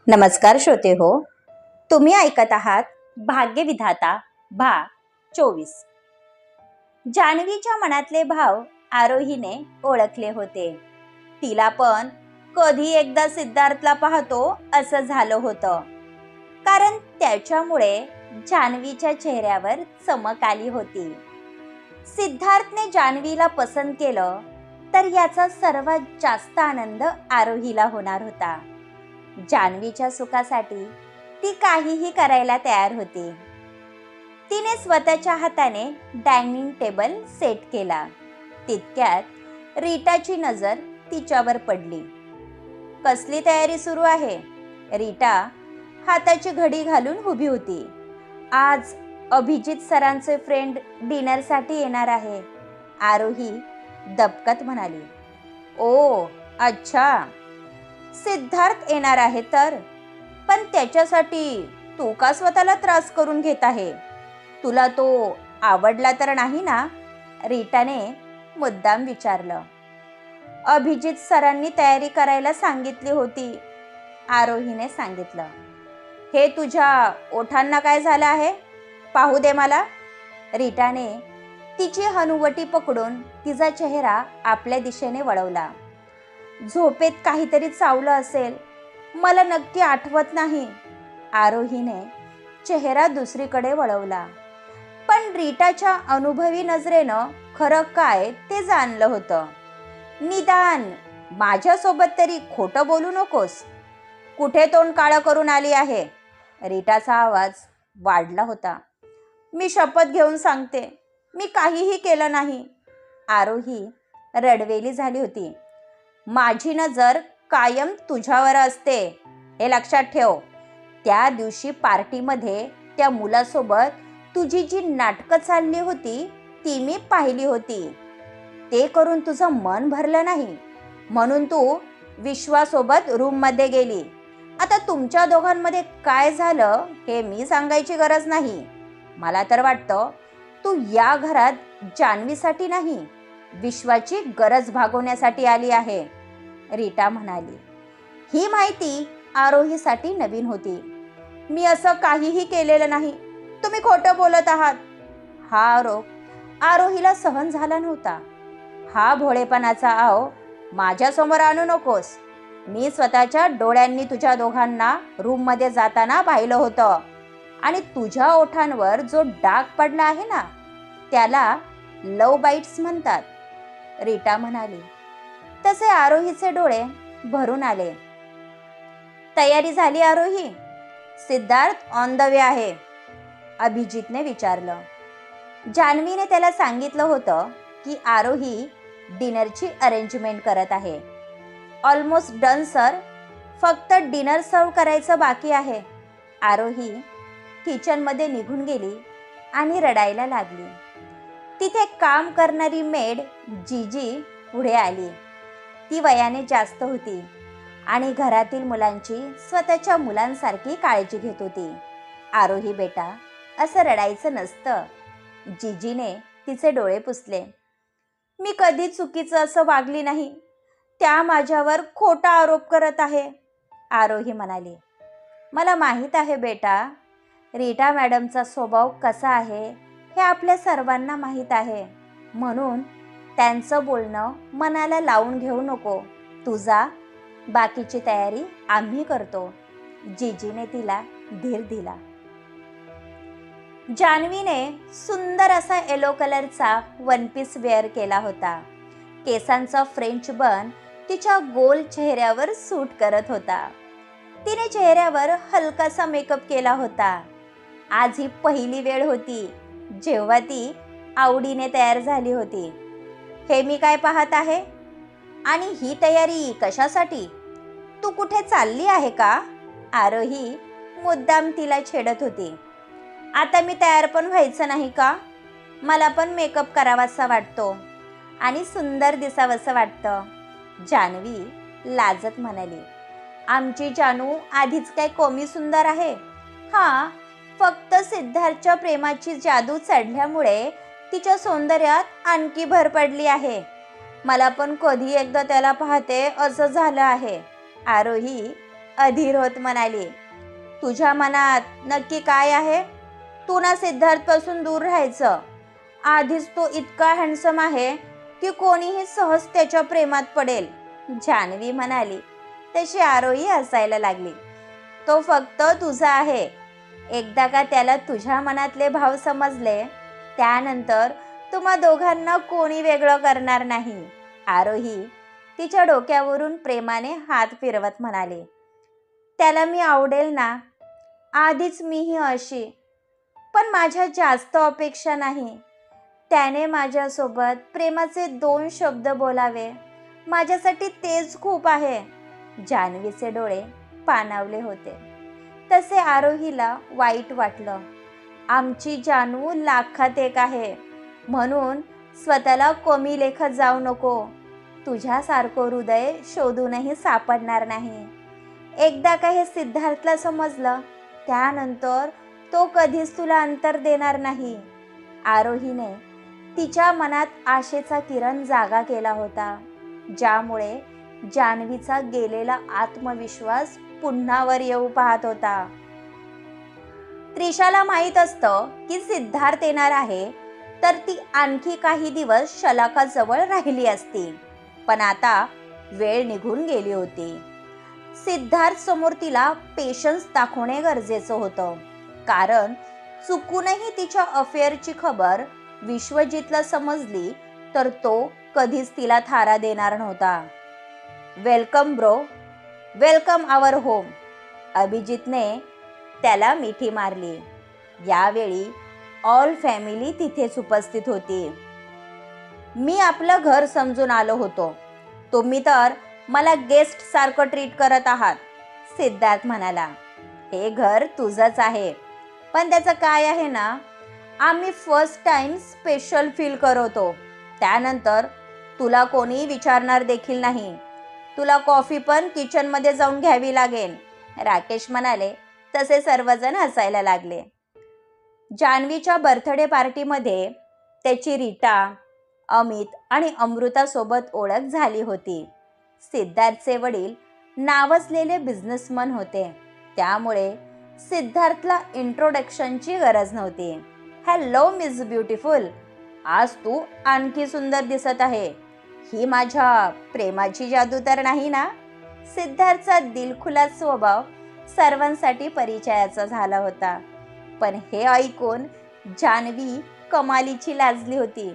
नमस्कार श्रोते हो, तुम्ही ऐकत आहात भाग्यविधाता भाग 24. जान्हवीच्या मनातले भाव आरोहीने ओळखले होते. तिला पण कधी एकदा सिद्धार्थला पाहतो असं झालं होतं, कारण त्याच्यामुळे जान्हवीच्या चेहऱ्यावर चमक आली होती. सिद्धार्थने जान्हवीला पसंत केलं तर याचा सर्वात जास्त आनंद आरोहीला होणार होता. जान्हवीच्या सुखासाठी ती काहीही करायला तयार होती. तिने स्वतःच्या हाताने डायनिंग टेबल सेट केला. तितक्यात रीटाची नजर तिच्यावर पडली. कसली तयारी सुरू आहे? रीटा हाताची घडी घालून उभी होती. आज अभिजित सरांचे फ्रेंड डिनरसाठी येणार आहे, आरोही दबकत म्हणाली. ओ अच्छा, सिद्धार्थ येणार आहे तर? पण त्याच्यासाठी तू का स्वतःला त्रास करून घेत आहे? तुला तो आवडला तर नाही ना? रीटाने मुद्दाम विचारलं. अभिजित सरांनी तयारी करायला सांगितली होती, आरोहीने सांगितलं. हे तुझ्या ओठांना काय झालं आहे? पाहू दे मला. रीटाने तिची हनुवटी पकडून तिचा चेहरा आपल्या दिशेने वळवला. झोपेत काहीतरी चावलं असेल, मला नक्की आठवत नाही. आरोहीने चेहरा दुसरीकडे वळवला. पण रीटाच्या अनुभवी नजरेनं खरं काय ते जाणलं होतं. निदान माझ्यासोबत तरी खोटं बोलू नकोस. कुठे तोंड काळं करून आली आहे? रीटाचा आवाज वाढला होता. मी शपथ घेऊन सांगते, मी काहीही केलं नाही. आरोही रडवेली झाली होती. माझी नजर कायम तुझ्यावर असते, हे लक्षात ठेव. त्या दिवशी पार्टीमध्ये त्या मुलासोबत तुझी जी नाटकं चालली होती ती मी पाहिली होती. ते करून तुझं मन भरलं नाही म्हणून तू विश्वासोबत रूममध्ये गेली. आता तुमच्या दोघांमध्ये काय झालं हे मी सांगायची गरज नाही. मला तर वाटतं तू या घरात जान्हवीसाठी नाही, विश्वाची गरज भागवण्यासाठी आली आहे, रीटा म्हणाली. ही माहिती आरोहीसाठी नवीन होती. मी असं काहीही केलेलं नाही, तुम्ही खोटं बोलत आहात. हा आरोप आरोहीला सहन झाला नव्हता. हा भोळेपणाचा आव माझ्यासमोर आणू नकोस. मी स्वतःच्या डोळ्यांनी तुझ्या दोघांना रूममध्ये जाताना पाहिलं होतं आणि तुझ्या ओठांवर जो डाग पडला आहे ना, त्याला लव बाईट्स म्हणतात, रीटा म्हणाली. तसे आरोहीचे डोळे भरून आले. तयारी झाली आरोही? सिद्धार्थ ऑन द वे आहे, अभिजितने विचारलं. जान्हवीने त्याला सांगितलं होतं की आरोही डिनरची अरेंजमेंट करत आहे. ऑलमोस्ट डन सर, फक्त डिनर सर्व करायचं बाकी आहे. आरोही किचनमध्ये निघून गेली आणि रडायला लागली. तिथे काम करणारी मेड जीजी पुढे आली. ती वयाने जास्त होती आणि घरातील मुलांची स्वतःच्या मुलांसारखी काळजी घेत होती. आरोही बेटा, असं रडायचं नसतं. जीजीने तिचे डोळे पुसले. मी कधी चुकीचं असं वागली नाही. त्या माझ्यावर खोटा आरोप करत आहे, आरोही म्हणाली. मला माहीत आहे बेटा, रीटा मॅडमचा स्वभाव कसा आहे हे आपल्या सर्वांना माहीत आहे. म्हणून त्यांचं बोलणं मनाला लावून घेऊ नको. तुझा बाकीची तयारी आम्ही करतो, जीजीने तिला धीर दिला. जान्हवीने सुंदर असा येलो कलरचा वन पीस वेअर केला होता. केसांचा फ्रेंच बन तिच्या गोल चेहऱ्यावर सूट करत होता. तिने चेहऱ्यावर हलकासा मेकअप केला होता. आज ही पहिली वेळ होती जेव्हा ती आवडीने तयार झाली होती. हे मी काय पाहत आहे? आणि ही तयारी कशासाठी? तू कुठे चालली आहे का? आरोही मुद्दाम तिला छेडत होती. आता मी तयार पण व्हायचं नाही का? मला पण मेकअप करावासा वाटतो आणि सुंदर दिसावंसं वाटतं, जान्हवी लाजत म्हणाली. आमची जानू आधीच काय कमी सुंदर आहे? हां, फक्त सिद्धार्थच्या प्रेमाची जादू चढल्यामुळे तिच्या सौंदर्यात आणखी भर पडली आहे. मला पण कधी एकदा त्याला पाहते असं झालं आहे, आरोही अधीर होत म्हणाली, तुझ्या मनात नक्की काय आहे? तू ना सिद्धार्थपासून दूर राहायचं. आधीच तो इतका हँडसम आहे की कोणीही सहज त्याच्या प्रेमात पडेल. जान्हवी म्हणाली. तशी आरोही हसायला लागली. तो फक्त तुझा आहे. एकदा का त्याला तुझ्या मनातले भाव समजले, त्यानंतर तुम्हा दोघांना कोणी वेगळं करणार नाही. आरोही तिच्या डोक्यावरून प्रेमाने हात फिरवत म्हणाले, त्याला मी आवडेल ना? आधीच मीही अशी, पण माझ्या जास्त अपेक्षा नाही. त्याने माझ्यासोबत प्रेमाचे 2 शब्द बोलावे, माझ्यासाठी तेच खूप आहे. जान्हवीचे डोळे पाणावले होते. तसे आरोहीला वाईट वाटलं. आमची जानू लाखात एक आहे, म्हणून स्वतःला कमी लेखत जाऊ नको. तुझ्यासारखं हृदय शोधूनही सापडणार नाही. एकदा का हे सिद्धार्थला समजलं, त्यानंतर तो कधीच तुला अंतर देणार नाही. आरोहीने तिच्या मनात आशेचा किरण जागा केला होता, ज्यामुळे जान्हवीचा गेलेला आत्मविश्वास पुन्हा वर येऊ पाहत होता. त्रिशाला माहीत असतं की सिद्धार्थ येणार आहे, तर ती आणखी काही दिवस शलाकाजवळ राहिली असती. पण आता वेळ निघून गेली होती. सिद्धार्थ समोर तिला पेशन्स दाखवणे गरजेचं होतं, कारण चुकूनही तिच्या अफेअरची खबर विश्वजितला समजली तर तो कधीच तिला थारा देणार नव्हता. वेलकम ब्रो, वेलकम आवर होम. अभिजितने त्याला मिठी मारली. यावेळी ऑल फॅमिली तिथेच उपस्थित होती. मी आपलं घर समजून आलो होतो, तुम्ही तर मला गेस्ट सारखं ट्रीट करत आहात. सिद्धार्थ म्हणाला, हे घर तुझंच आहे, पण त्याचं काय आहे ना, आम्ही फर्स्ट टाइम स्पेशल फील करतो. त्यानंतर तुला कोणी विचारणार देखील नाही. तुला कॉफी पण किचनमध्ये जाऊन घ्यावी लागेल. राकेश म्हणाले. तसे सर्वजण हसायला लागले. जान्हवीच्या बर्थडे पार्टीमध्ये त्याची रीटा, अमित आणि अमृतासोबत ओळख झाली होती. सिद्धार्थचे वडील नावाजलेले बिझनेसमन होते, त्यामुळे सिद्धार्थला इंट्रोडक्शनची गरज नव्हती. हॅलो मिस ब्युटिफुल, आज तू आणखी सुंदर दिसत आहे. ही माझ्या प्रेमाची जादू तर नाही ना? सिद्धार्थचा दिलखुलास स्वभाव सर्वांसाठी परिचयाचा झाला होता, पण हे ऐकून जान्हवी कमालीची लाजली होती.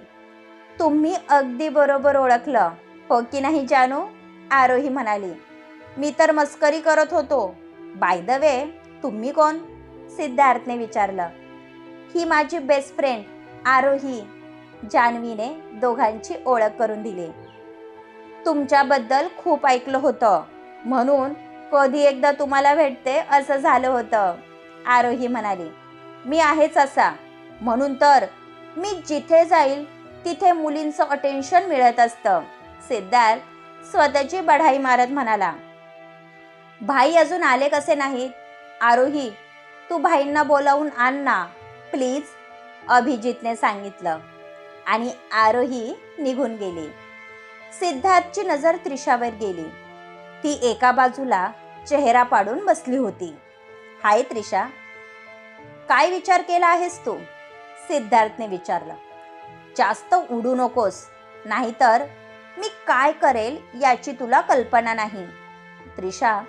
तुम्ही अगदी बरोबर ओळखलं, हो की नाही जानू? आरोही म्हणाली. मी तर मस्करी करत होतो. बाय द वे, तुम्ही कोण? सिद्धार्थने विचारलं. ही माझी बेस्ट फ्रेंड आरोही. जान्हवीने दोघांची ओळख करून दिली. तुमच्याबद्दल खूप ऐकलं होतं, म्हणून कधी एकदा तुम्हाला भेटते असं झालं होतं. आरोही म्हणाली. मी आहेच असा, म्हणून तर मी जिथे जाईल तिथे मुलींचं अटेन्शन मिळत असतं. सिद्धार्थ स्वतःची बढाई मारत म्हणाला. भाई अजून आले कसे नाहीत? आरोही, तू भाईंना बोलावून आण ना प्लीज, अभिजितने सांगितलं. आणि आरोही निघून गेली. सिद्धार्थची नजर त्रिशावर गेली. ती एका बाजूला चेहरा पाडून बसली होती. हाय त्रिशा, काय विचार केला आहेस तू? सिद्धार्थने विचारलं. जास्त उडू नकोस, नाहीतर मी काय करेल याची तुला कल्पना नाही, त्रिशा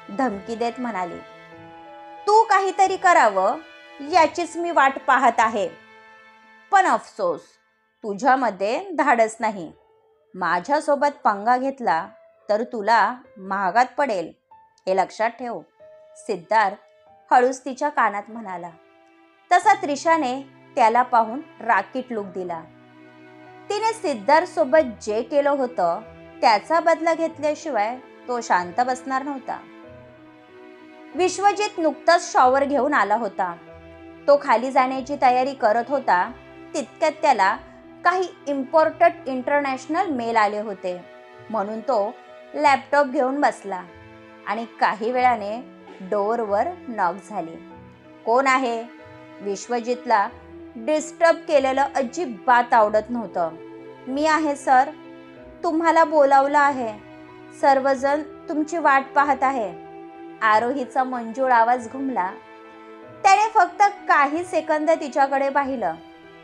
धमकी देत म्हणाली. तू काहीतरी करावं याचीच मी वाट पाहत आहे, पण अफसोस तुझ्यामध्ये धाडस नाही. माझ्यासोबत पंगा घेतला तर तुला महागात पडेल, हे लक्षात ठेव. सिद्धार्थ हळूच तिच्या कानात म्हणाला. तसा त्रिशाने त्याला पाहून राकीट लुक दिला. तिने सिद्धार्थ सोबत जे केलं होतं त्याचा बदला घेतल्याशिवाय तो शांत बसणार नव्हता. विश्वजित नुकताच शॉवर घेऊन आला होता. तो खाली जाण्याची तयारी करत होता, तितक्यात त्याला काही इम्पॉर्टंट इंटरनॅशनल मेल आले होते, म्हणून तो लॅपटॉप घेऊन बसला आणि काही वेळाने डोअरवर नॉक झाली. कोण आहे? विश्वजितला डिस्टर्ब केलेलं अजिबात आवडत नव्हतं. मी आहे सर, तुम्हाला बोलावलं आहे. सर्वजण तुमची वाट पाहत आहे. आरोहीचा मंजूळ आवाज घुमला. त्याने फक्त काही सेकंद तिच्याकडे पाहिलं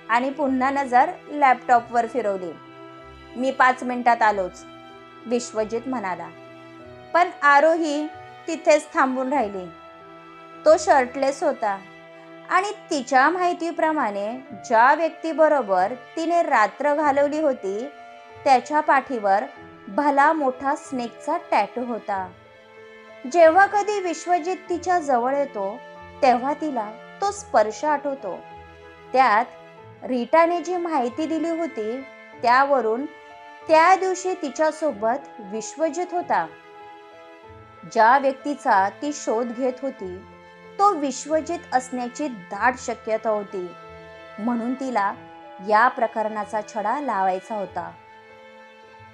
आणि पुन्हा नजर लॅपटॉपवर फिरवली. मी 5 मिनिटात आलोच, विश्वजित म्हणाला. पण आरोही तिथेच थांबून राहिली. तो शर्टलेस होता आणि तिच्या माहितीप्रमाणे ज्या व्यक्तीबरोबर तिने रात्र घालवली होती त्याच्या पाठीवर भला मोठा स्नेकचा टॅटू होता. जेव्हा कधी विश्वजित तिच्या जवळ येतो तेव्हा तिला तो स्पर्श आठवतो. त्यात रीटाने जी माहिती दिली होती त्यावरून त्या दिवशी तिच्यासोबत विश्वजित होता. ज्या व्यक्तीचा ती शोध घेत होती तो विश्वजित असण्याची दाट शक्यता होती. म्हणून तिला या प्रकरणाचा छडा लावायचा होता.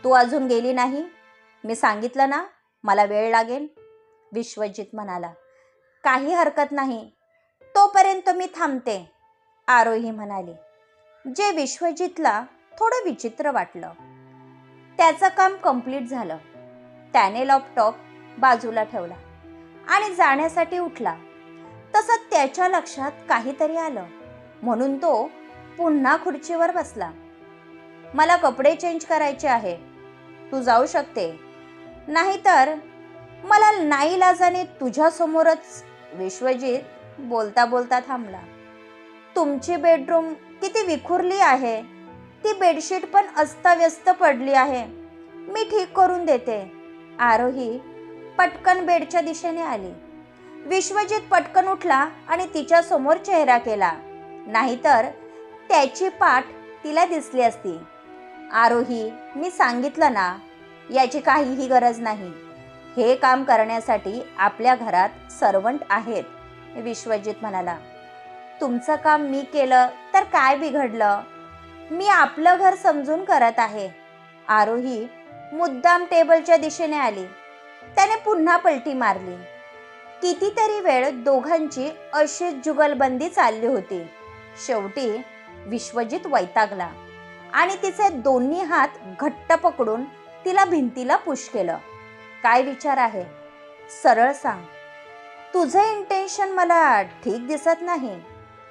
तू अजून गेली नाही? मी सांगितलं ना मला वेळ लागेल, विश्वजित म्हणाला. काही हरकत नाही, तोपर्यंत मी थांबते, आरोही म्हणाली. जे विश्वजितला थोडं विचित्र वाटलं. त्याचं काम कंप्लीट झालं. त्याने लॅपटॉप बाजूला ठेवला आणि जाण्यासाठी उठला. तसं त्याच्या लक्षात काहीतरी आलं म्हणून तो पुन्हा खुर्चीवर बसला. मला कपडे चेंज करायचे आहे, तू जाऊ शकते, नाहीतर मला नाईलाजाने तुझ्यासमोरच, विश्वजित बोलता बोलता थांबला. तुमची बेडरूम किती विखुरली आहे. ती बेडशीट पण अस्ताव्यस्त पडली आहे. मी ठीक करून देते. आरोही पटकन बेडच्या दिशेने आली. विश्वजित पटकन उठला आणि तिच्या समोर चेहरा केला, नाहीतर त्याची पाठ तिला दिसली असती. आरोही, मी सांगितलं ना, याची काहीही गरज नाही. हे काम करण्यासाठी आपल्या घरात सर्वंट आहेत, विश्वजित म्हणाला. तुमचं काम मी केलं तर काय बिघडलं? मी आपलं घर समजून करत आहे. आरोही मुद्दाम टेबलच्या दिशेने आली. त्याने पुन्हा पलटी मारली. कितीतरी वेळ दोघांची अशीच जुगलबंदी चालली होती. शेवटी विश्वजित वैतागला आणि तिचे दोन्ही हात घट्ट पकडून तिला भिंतीला पुश केलं. काय विचार आहे? सरळ सांग. तुझं इंटेन्शन मला ठीक दिसत नाही.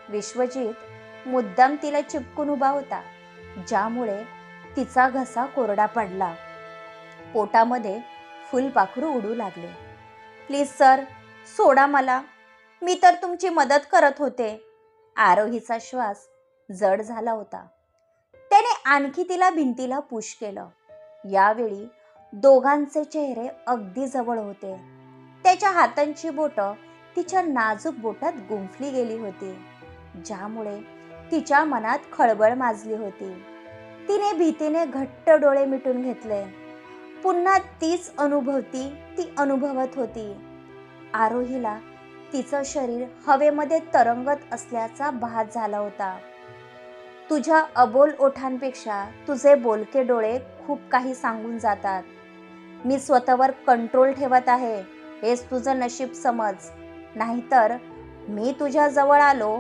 विश्वजित मुद्दाम तिला चिपकून उभा होता, ज्यामुळे तिचा घसा कोरडा पडला. पोटामध्ये फुलपाखरू उडू लागले. प्लीज सर, सोडा मला, मी तर तुमची मदत करत होते. आरोहीचा श्वास जड झाला होता. त्याने आणखी तिला भिंतीला पुश केलं. यावेळी दोघांचे चेहरे अगदी जवळ होते. त्याच्या हातांची बोटं तिच्या नाजूक बोटात गुंफली गेली होती, ज्यामुळे तिच्या मनात खळबळ माजली होती. तिने भीतीने घट्ट डोळे मिटून घेतले. पुन्हा तीच अनुभवती ती अनुभवत होती. आरोहीला तिचं शरीर हवेमध्ये तरंगत असल्याचा भास झाला होता. तुझ्या अबोल ओठांपेक्षा तुझे बोलके डोळे खूप काही सांगून जातात. मी स्वतःवर कंट्रोल ठेवत आहे, हेच तुझं नशीब समज. नाहीतर मी तुझ्या जवळ आलो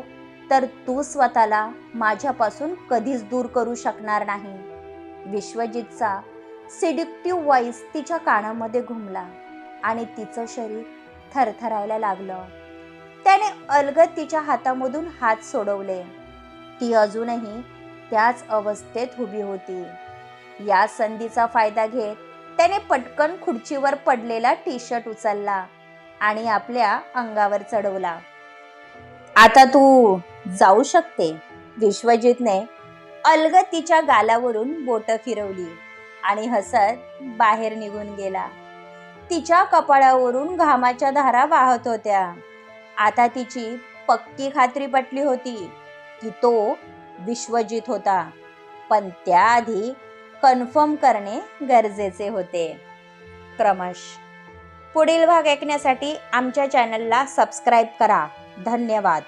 तर तू स्वतःला माझ्यापासून कधीच दूर करू शकणार नाही. विश्वजितचा सिडिक्टिव्ह व्हॉइस तिच्या कानामध्ये घुमला आणि तिचं शरीर थरथरायला लागलं. त्याने अलगद तिच्या हातामधून हात सोडवले. ती अजूनही त्याच अवस्थेत उभी होती. या संधीचा फायदा घेत त्याने पटकन खुर्चीवर पडलेला टी शर्ट उचलला आणि आपल्या अंगावर चढवला. आता तू जाऊ शकते, विश्वजितने अलगद तिच्या गालावरून बोटं फिरवली आणि हसत बाहेर निघून गेला. तिच्या कपाळावरून घामाच्या धारा वाहत होत्या. आता तिची पक्की खात्री पटली होती की तो विश्वजित होता, पण त्याआधी कन्फर्म करणे गरजेचे होते. क्रमश पुढील भाग ऐकण्यासाठी आमच्या चॅनलला सबस्क्राईब करा. धन्यवाद.